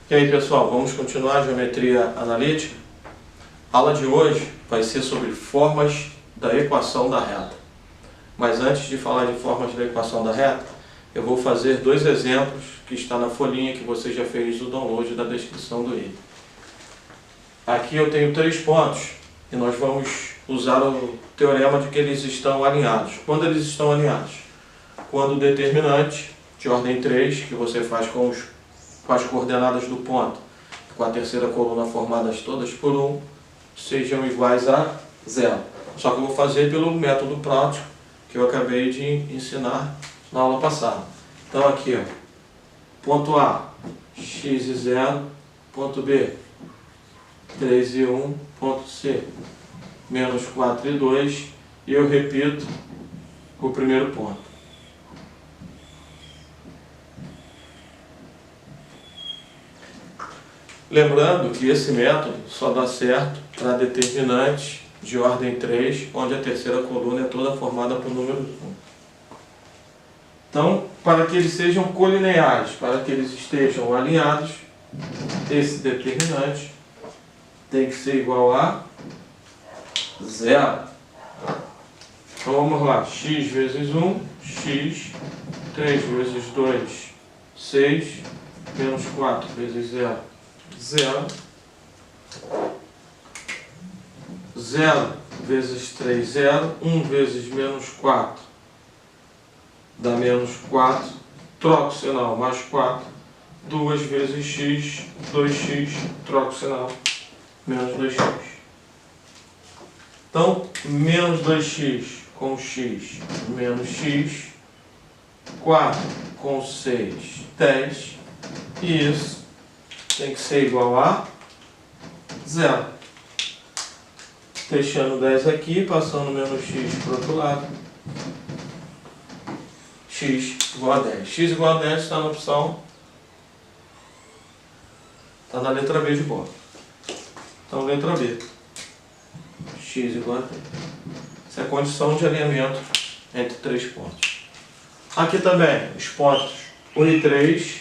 E aí pessoal, vamos continuar a geometria analítica? A aula de hoje vai ser sobre formas da equação da reta. Mas antes de falar de formas da equação da reta, eu vou fazer dois exemplos que está na folhinha que você já fez o download da descrição do item. Aqui eu tenho 3 pontos e nós vamos usar o teorema de que eles estão alinhados. Quando eles estão alinhados? Quando o determinante de ordem 3, que você faz com as coordenadas do ponto, com a terceira coluna formadas todas por 1, sejam iguais a 0. Só que eu vou fazer pelo método prático que eu acabei de ensinar na aula passada. Então aqui, ó, ponto A, x e 0, ponto B, 3 e 1, ponto C, menos 4 e 2, e eu repito o primeiro ponto. Lembrando que esse método só dá certo para determinantes de ordem 3, onde a terceira coluna é toda formada por números 1. Então, para que eles sejam colineares, para que eles estejam alinhados, esse determinante tem que ser igual a 0. Então vamos lá, x vezes 1, x, 3 vezes 2, 6, menos 4 vezes 0, 0. 0 vezes 3, 0. 1 vezes menos 4 dá menos 4. Troco o sinal, mais 4. 2 vezes x, 2x. Troco o sinal, menos 2x. Então, menos 2x com x, menos x. 4 com 6, 10. E isso tem que ser igual a 0. Deixando 10 aqui, passando menos x para o outro lado. X igual a 10. X igual a 10 está na opção, está na letra B de bola. Então, letra B. X igual a 10. Essa é a condição de alinhamento entre 3 pontos. Aqui também, os pontos 1 e 3,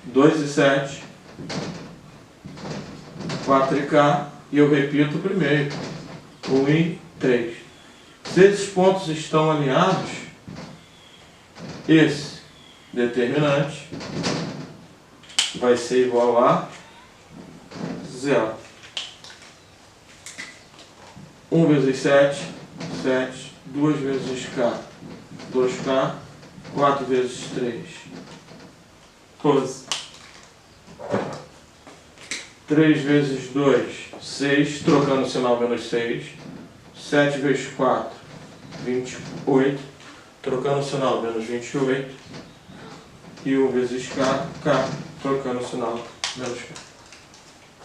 2 e 7, 4 e K, e eu repito o primeiro, 1 e 3. Se esses pontos estão alinhados, esse determinante vai ser igual a 0. 1 vezes 7, 7. 2 vezes K, 2K. 4 vezes 3, 12. 3 vezes 2, 6, trocando o sinal menos 6. 7 vezes 4, 28, trocando o sinal menos 28. E 1 vezes K, K, trocando o sinal menos K.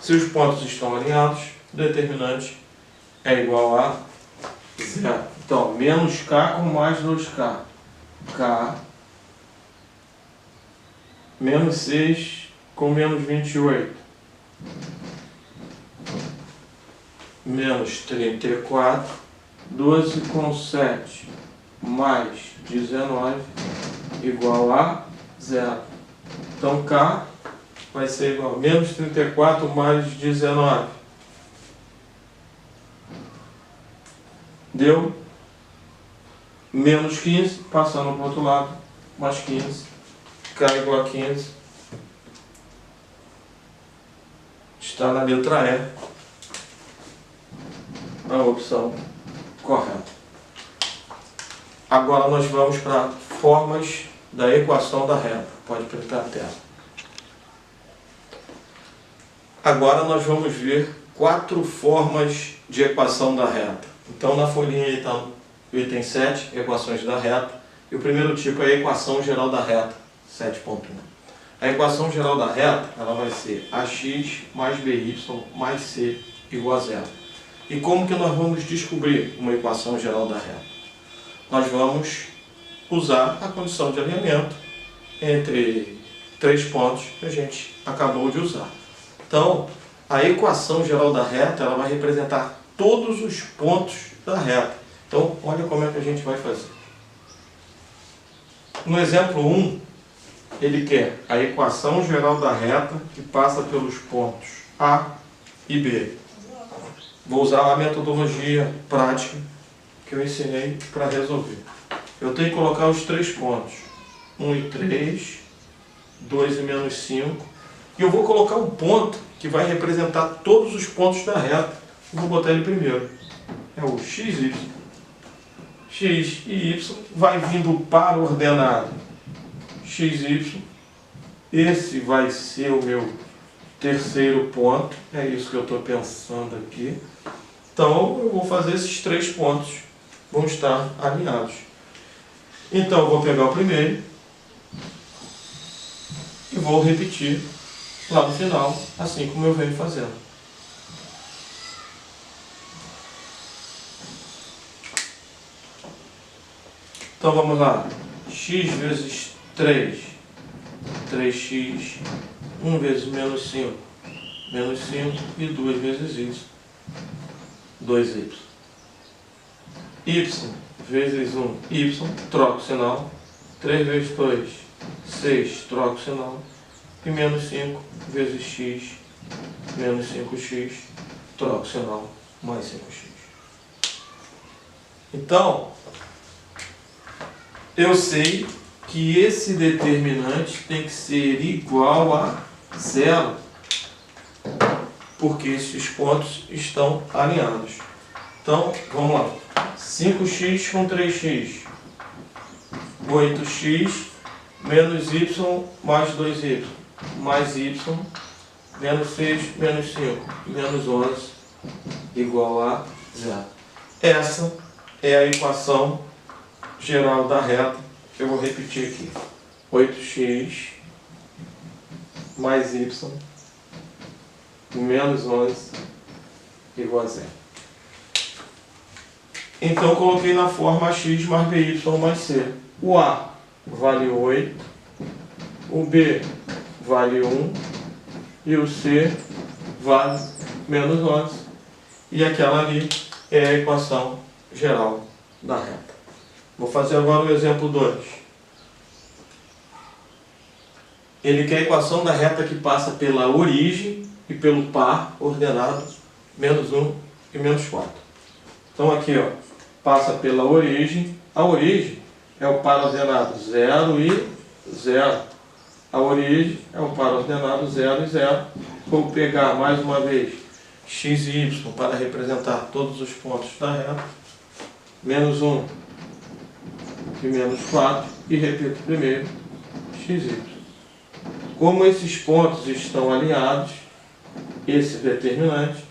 Se os pontos estão alinhados, o determinante é igual a 0. Então, menos K com mais 2K. K, menos 6 com menos 28. Menos 34, 12 com 7, mais 19, igual a 0. Então, K vai ser igual a menos 34 mais 19. Deu menos 15, passando para o outro lado, mais 15. K igual a 15. Está na letra E. A opção correta. Agora nós vamos para formas da equação da reta. Pode printar a tela. Agora nós vamos ver 4 formas de equação da reta. Então na folhinha aí está o item 7, equações da reta. E o primeiro tipo é a equação geral da reta, 7.1. A equação geral da reta, ela vai ser ax mais by mais c igual a 0. E como que nós vamos descobrir uma equação geral da reta? Nós vamos usar a condição de alinhamento entre 3 pontos que a gente acabou de usar. Então, a equação geral da reta, ela vai representar todos os pontos da reta. Então, olha como é que a gente vai fazer. No exemplo 1, ele quer a equação geral da reta que passa pelos pontos A e B. Vou usar a metodologia prática que eu ensinei para resolver. Eu tenho que colocar os 3 pontos. 1 e 3, 2 e menos 5. E eu vou colocar um ponto que vai representar todos os pontos da reta. Eu vou botar ele primeiro. É o XY. X e Y vai vindo para o ordenado XY. Esse vai ser o meu terceiro ponto. É isso que eu estou pensando aqui. Então, eu vou fazer esses 3 pontos. Vão estar alinhados. Então, eu vou pegar o primeiro e vou repetir lá no final, assim como eu venho fazendo. Então, vamos lá. X vezes 3, 3x, 1 vezes menos 5 e 2 vezes y, 2y. Y vezes 1, y, troco o sinal. 3 vezes 2, 6, troco o sinal. E menos 5 vezes x, menos 5x, troco o sinal, mais 5x. Então, eu sei que esse determinante tem que ser igual a 0, porque esses pontos estão alinhados. Então, vamos lá. 5x com 3x, 8x menos y mais 2y, mais y, menos 6 menos 5, menos 11, igual a 0. Essa é a equação geral da reta. Eu vou repetir aqui. 8x mais y menos 11 igual a 0. Então, coloquei na forma x mais by mais c. O A vale 8, o B vale 1 e o C vale menos 11. E aquela ali é a equação geral da reta. Vou fazer agora o exemplo 2. Ele quer a equação da reta que passa pela origem e pelo par ordenado menos 1 e menos 4. Então aqui, ó, passa pela origem. A origem é o par ordenado 0 e 0. A origem é o par ordenado 0 e 0. Vou pegar mais uma vez x e y para representar todos os pontos da reta. Menos 1 e menos 4. E repito primeiro x e y. Como esses pontos estão alinhados, esse determinante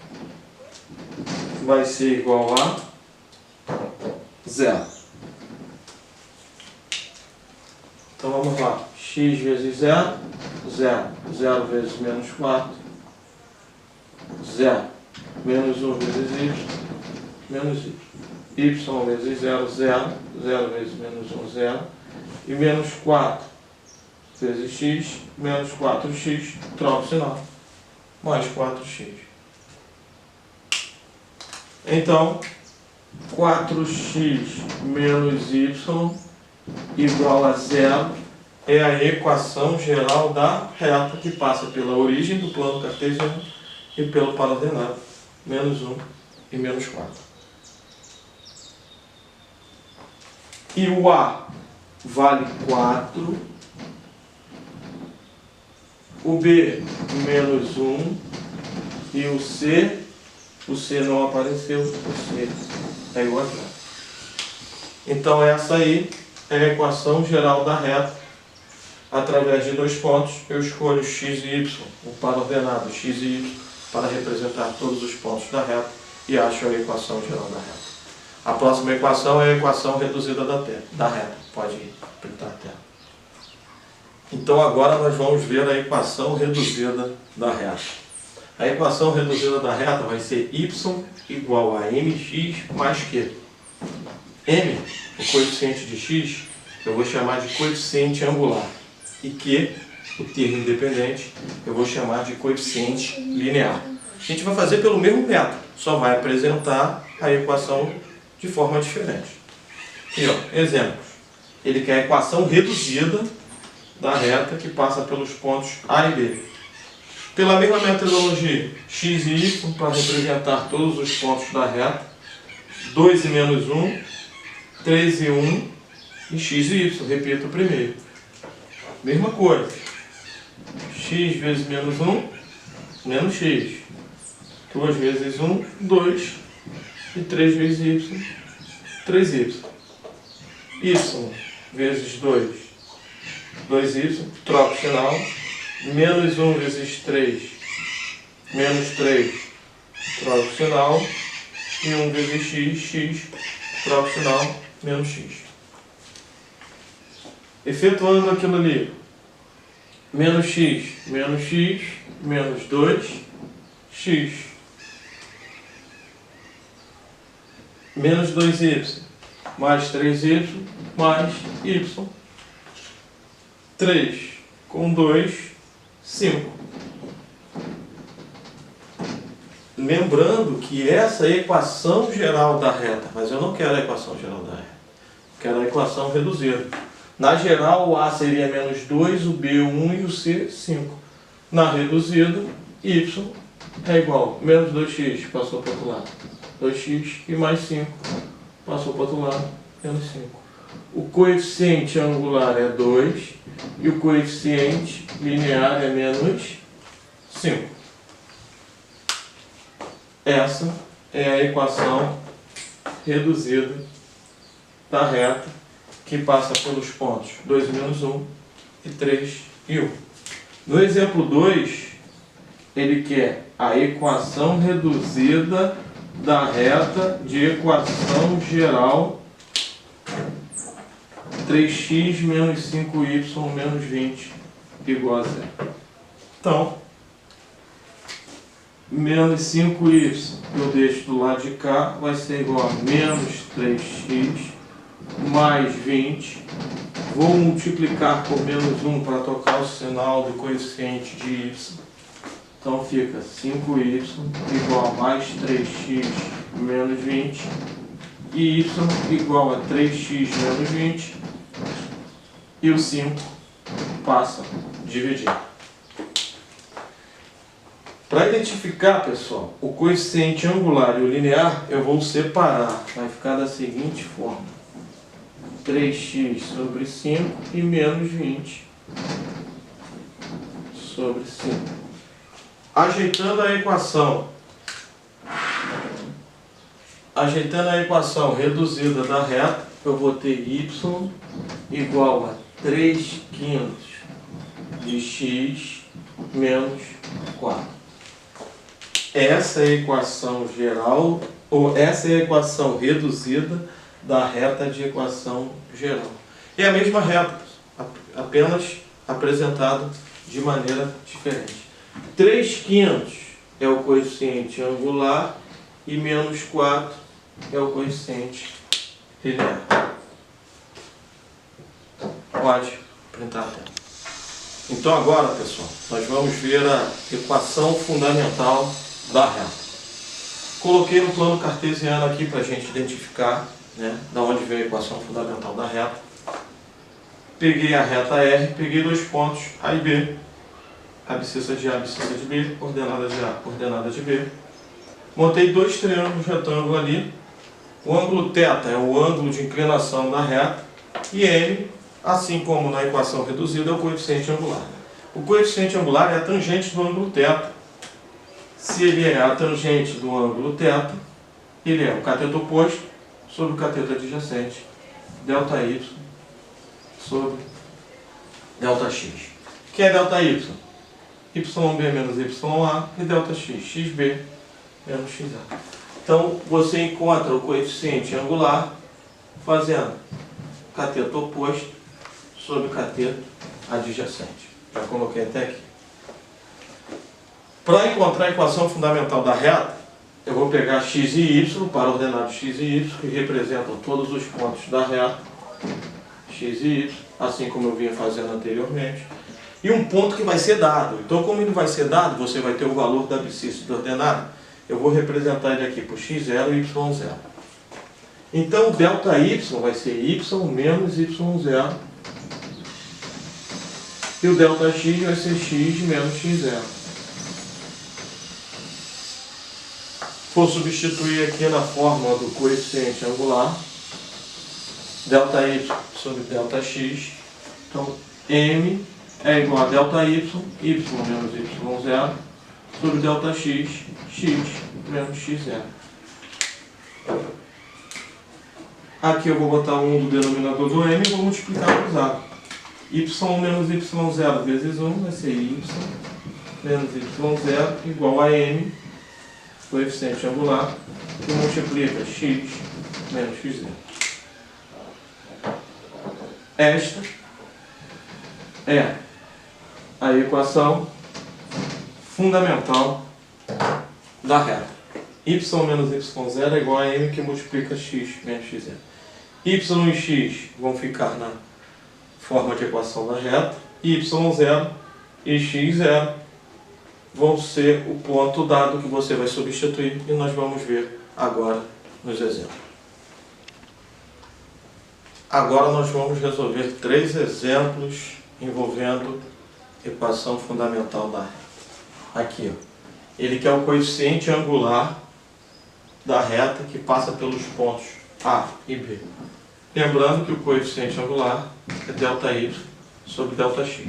vai ser igual a 0. Então vamos lá. X vezes 0, 0. 0 vezes menos 4, 0. Menos 1 vezes y, menos y. Y vezes 0, 0. 0 vezes menos 1, 0. E menos 4 vezes x, menos 4x, troco o sinal. Mais 4x. Então, 4x menos y igual a 0 é a equação geral da reta que passa pela origem do plano cartesiano e pelo par ordenado, menos 1 e menos 4. E o A vale 4, o B menos 1 e o C não apareceu, o C é igual a 0. Então essa aí é a equação geral da reta. Através de 2 pontos, eu escolho x e y, o par ordenado x e y, para representar todos os pontos da reta e acho a equação geral da reta. A próxima equação é a equação reduzida da reta. Pode printar a tela. Então agora nós vamos ver a equação reduzida da reta. A equação reduzida da reta vai ser y igual a mx mais q. M, o coeficiente de x, eu vou chamar de coeficiente angular. E Q, o termo independente, eu vou chamar de coeficiente linear. A gente vai fazer pelo mesmo método, só vai apresentar a equação de forma diferente. Aqui, ó, exemplos. Ele quer a equação reduzida da reta que passa pelos pontos A e B. Pela mesma metodologia, x e y para representar todos os pontos da reta, 2 e menos 1, 3 e 1 e x e y, repito o primeiro. Mesma coisa, x vezes menos 1, menos x. 2 vezes 1, 2 e 3 vezes y, 3y. Y vezes 2, 2y, troca o sinal. Menos 1 vezes 3, menos 3, troca o sinal. E 1 vezes x, x, troca o sinal, menos x. Efetuando aquilo ali, menos x, menos 2, x. Menos 2y, mais 3y, mais y. 3 com 2, 5. Lembrando que essa é a equação geral da reta, mas eu não quero a equação geral da reta. Quero a equação reduzida. Na geral, o A seria menos 2, o B 1 e o C 5. Na reduzida, y é igual a menos 2x, passou para o outro lado. 2x e mais 5, passou para o outro lado, menos 5. O coeficiente angular é 2 e o coeficiente linear é menos 5. Essa é a equação reduzida da reta que passa pelos pontos 2 menos 1 e 3 e 1. No exemplo 2, ele quer a equação reduzida da reta de equação geral 3x menos 5y menos 20 igual a 0. Então, menos 5y eu deixo do lado de cá, vai ser igual a menos 3x mais 20. Vou multiplicar por menos 1 para tocar o sinal do coeficiente de y. Então fica 5y igual a mais 3x menos 20 e y igual a 3x menos 20 e o 5 passa dividido. Para identificar, pessoal, o coeficiente angular e o linear, eu vou separar. Vai ficar da seguinte forma: 3x sobre 5 e menos 20 sobre 5. Ajeitando a equação reduzida da reta, eu vou ter y igual a 3/5 de x menos 4. Essa é a equação geral, ou essa é a equação reduzida da reta de equação geral. É a mesma reta, apenas apresentado de maneira diferente. 3/5 é o coeficiente angular e menos 4 é o coeficiente linear. Pode printar a tela. Então agora, pessoal, nós vamos ver a equação fundamental da reta. Coloquei no plano cartesiano aqui para a gente identificar, né, da onde vem a equação fundamental da reta. Peguei a reta R, peguei dois pontos A e B. Abscissa de A, abscissa de B, coordenada de A, coordenada de B. Montei dois triângulos retângulos ali. O ângulo θ é o ângulo de inclinação da reta e M, assim como na equação reduzida, é o coeficiente angular. O coeficiente angular é a tangente do ângulo θ. Se ele é a tangente do ângulo θ, ele é o cateto oposto sobre o cateto adjacente, ΔY sobre ΔX. O que é ΔY? YB menos YA e ΔX, XB menos XA. Então, você encontra o coeficiente angular fazendo cateto oposto sobre cateto adjacente. Já coloquei até aqui. Para encontrar a equação fundamental da reta, eu vou pegar x e y, para ordenados x e y, que representam todos os pontos da reta, x e y, assim como eu vinha fazendo anteriormente. E um ponto que vai ser dado. Então, como ele vai ser dado, você vai ter o valor da abscissa do ordenado. Eu vou representar ele aqui por x0 e y0. Então, ΔY vai ser y menos y0 E o ΔX vai ser x menos x0. Vou substituir aqui na fórmula do coeficiente angular, ΔY sobre ΔX. Então, M é igual a ΔY, y menos y0, sobre ΔX, x menos x0. Aqui eu vou botar 1 do denominador do M e vou multiplicar por usado. Y menos y0 vezes 1 vai ser y menos y0 igual a M, coeficiente angular, que multiplica x menos x0. Esta é a equação fundamental da reta. Y menos y0 é igual a M que multiplica x menos x0. Y e x vão ficar na forma de equação da reta. Y0 e x0 vão ser o ponto dado que você vai substituir e nós vamos ver agora nos exemplos. Agora nós vamos resolver 3 exemplos envolvendo equação fundamental da reta. Aqui, ó. Ele quer o coeficiente angular da reta que passa pelos pontos A e B. Lembrando que o coeficiente angular é ΔY sobre ΔX.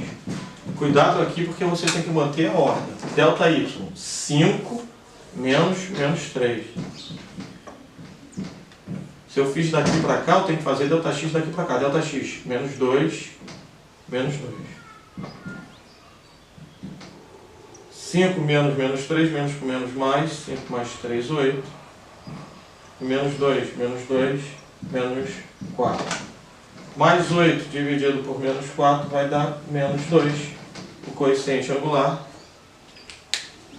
Cuidado aqui porque você tem que manter a ordem. ΔY, 5 menos 3. Se eu fiz daqui para cá, eu tenho que fazer ΔX daqui para cá. ΔX, menos 2, menos 2. 5 menos 3, menos com menos mais, 5 mais 3, 8. Menos 2, menos 4. Mais 8 dividido por menos 4 vai dar menos 2. O coeficiente angular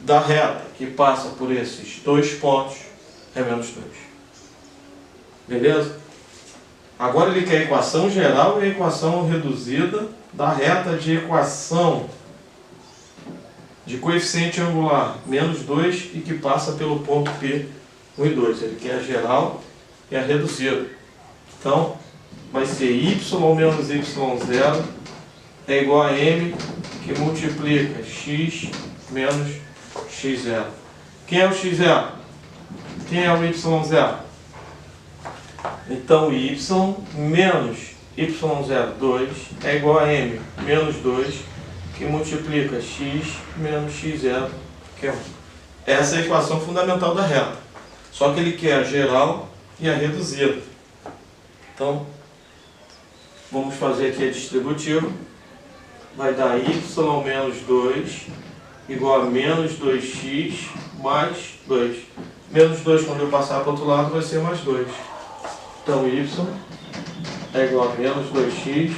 da reta que passa por esses dois pontos é menos 2. Beleza? Agora ele quer a equação geral e a equação reduzida da reta de equação de coeficiente angular menos 2 e que passa pelo ponto P 1 e 2. Ele quer a geral e a reduzida. Então, vai ser y menos y0 é igual a m que multiplica x menos x0. Quem é o x0? Quem é o y0? Então, y menos y0, 2, é igual a m menos 2 que multiplica x menos x0, que é 1. Essa é a equação fundamental da reta. Só que ele quer a geral e a reduzida. Então, vamos fazer aqui a distributiva. Vai dar y menos 2 igual a menos 2x mais 2. Menos 2, quando eu passar para o outro lado, vai ser mais 2. Então, y é igual a menos 2x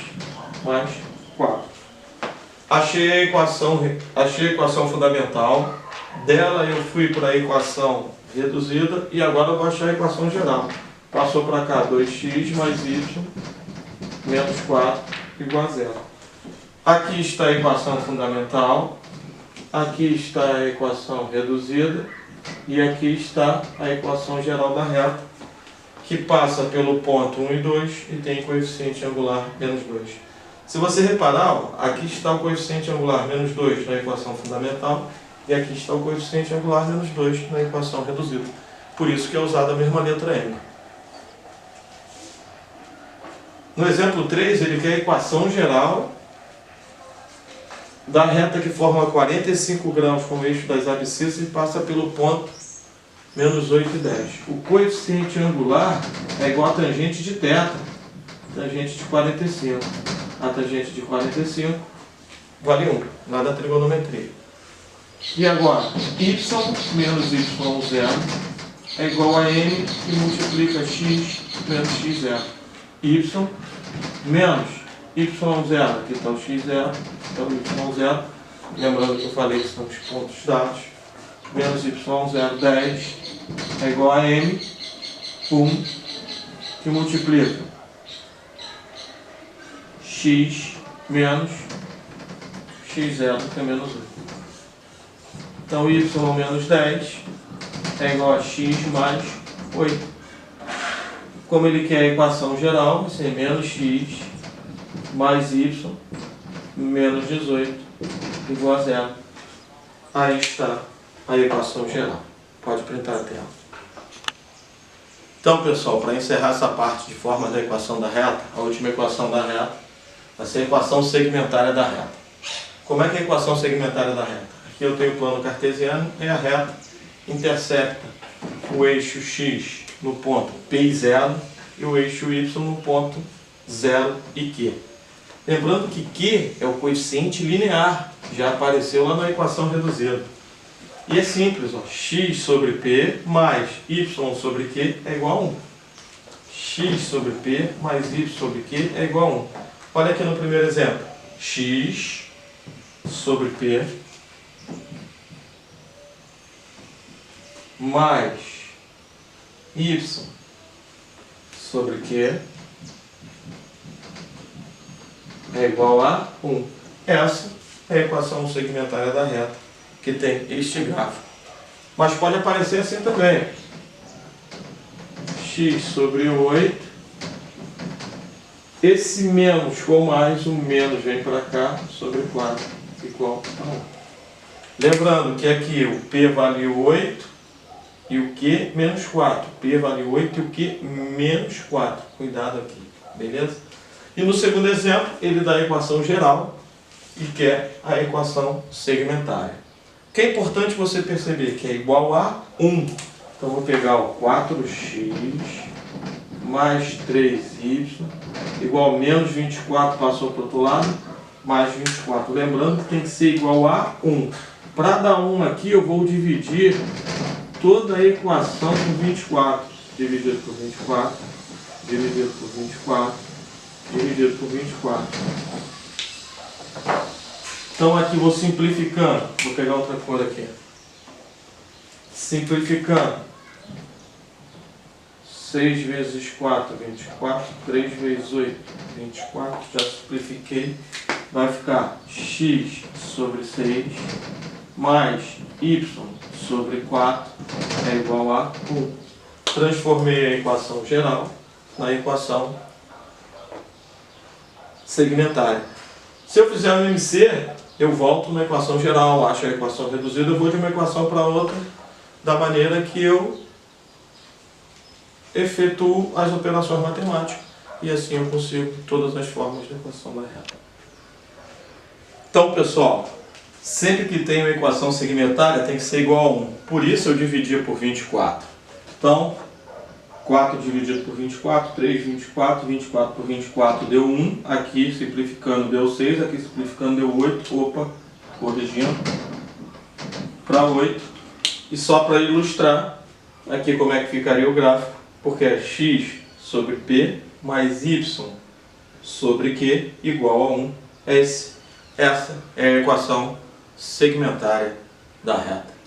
mais 4. Achei a equação fundamental. Dela eu fui para a equação reduzida e agora eu vou achar a equação geral. Passou para cá 2x mais y menos 4 igual a 0. Aqui está a equação fundamental, aqui está a equação reduzida e aqui está a equação geral da reta, que passa pelo ponto 1 e 2 e tem coeficiente angular menos 2. Se você reparar, ó, aqui está o coeficiente angular menos 2 na equação fundamental e aqui está o coeficiente angular menos 2 na equação reduzida. Por isso que é usada a mesma letra M. No exemplo 3, ele quer a equação geral da reta que forma 45 graus com o eixo das abscissas e passa pelo ponto menos 8 e 10. O coeficiente angular é igual a tangente de θ, tangente de 45. A tangente de 45 vale 1, lá da trigonometria. E agora, y menos y0 é igual a m que multiplica x menos x0. Y menos y0, aqui está o x0, então y0, lembrando que eu falei que são os pontos dados, menos y0, 10, é igual a m, 1, que multiplica x menos x0, que é menos 1. Então, y menos 10 é igual a x mais 8. Como ele quer a equação geral, vai ser menos x mais y menos 18 igual a 0. Aí está a equação geral. Pode printar a tela. Então, pessoal, para encerrar essa parte de formas da equação da reta, a última equação da reta vai ser a equação segmentária da reta. Como é que é a equação segmentária da reta? Aqui eu tenho o plano cartesiano e a reta intercepta o eixo x no ponto P e 0 e o eixo y no ponto 0 e Q. Lembrando que Q é o coeficiente linear, já apareceu lá na equação reduzida. E é simples, ó, x sobre P mais y sobre Q é igual a 1. X sobre P mais y sobre Q é igual a 1. Olha aqui no primeiro exemplo. X sobre P mais y sobre Q é igual a 1. Essa é a equação segmentária da reta que tem este gráfico. Mas pode aparecer assim também. X sobre 8. Esse menos com mais, o menos vem para cá, sobre 4, igual a 1. Lembrando que aqui o P vale 8 e o Q menos 4. P vale 8 e o Q menos 4. Cuidado aqui, beleza? E no segundo exemplo, ele dá a equação geral e quer a equação segmentária. O que é importante você perceber que é igual a 1. Então, vou pegar o 4x mais 3y igual a menos 24, passou para o outro lado, mais 24. Lembrando que tem que ser igual a 1. Para dar 1 aqui, eu vou dividir toda a equação por 24. Dividido por 24, dividido por 24, dividido por 24. Então aqui vou simplificando, vou pegar outra cor aqui. Simplificando. 6 vezes 4, 24. 3 vezes 8, 24. Já simplifiquei. Vai ficar x sobre 6 mais y sobre 4 é igual a 1. Transformei a equação geral na equação segmentária. Se eu fizer um MC, eu volto na equação geral, acho a equação reduzida, eu vou de uma equação para outra da maneira que eu efetuo as operações matemáticas. E assim eu consigo todas as formas da equação da reta. Então, pessoal, sempre que tem uma equação segmentária tem que ser igual a 1. Por isso eu dividi por 24. Então, 4 dividido por 24, 3, 24, 24 por 24 deu 1, aqui simplificando deu 6, aqui simplificando deu 8, opa, corrigindo, para 8. E só para ilustrar, aqui como é que ficaria o gráfico, porque é x sobre P mais y sobre Q igual a 1. Essa é a equação segmentária da reta.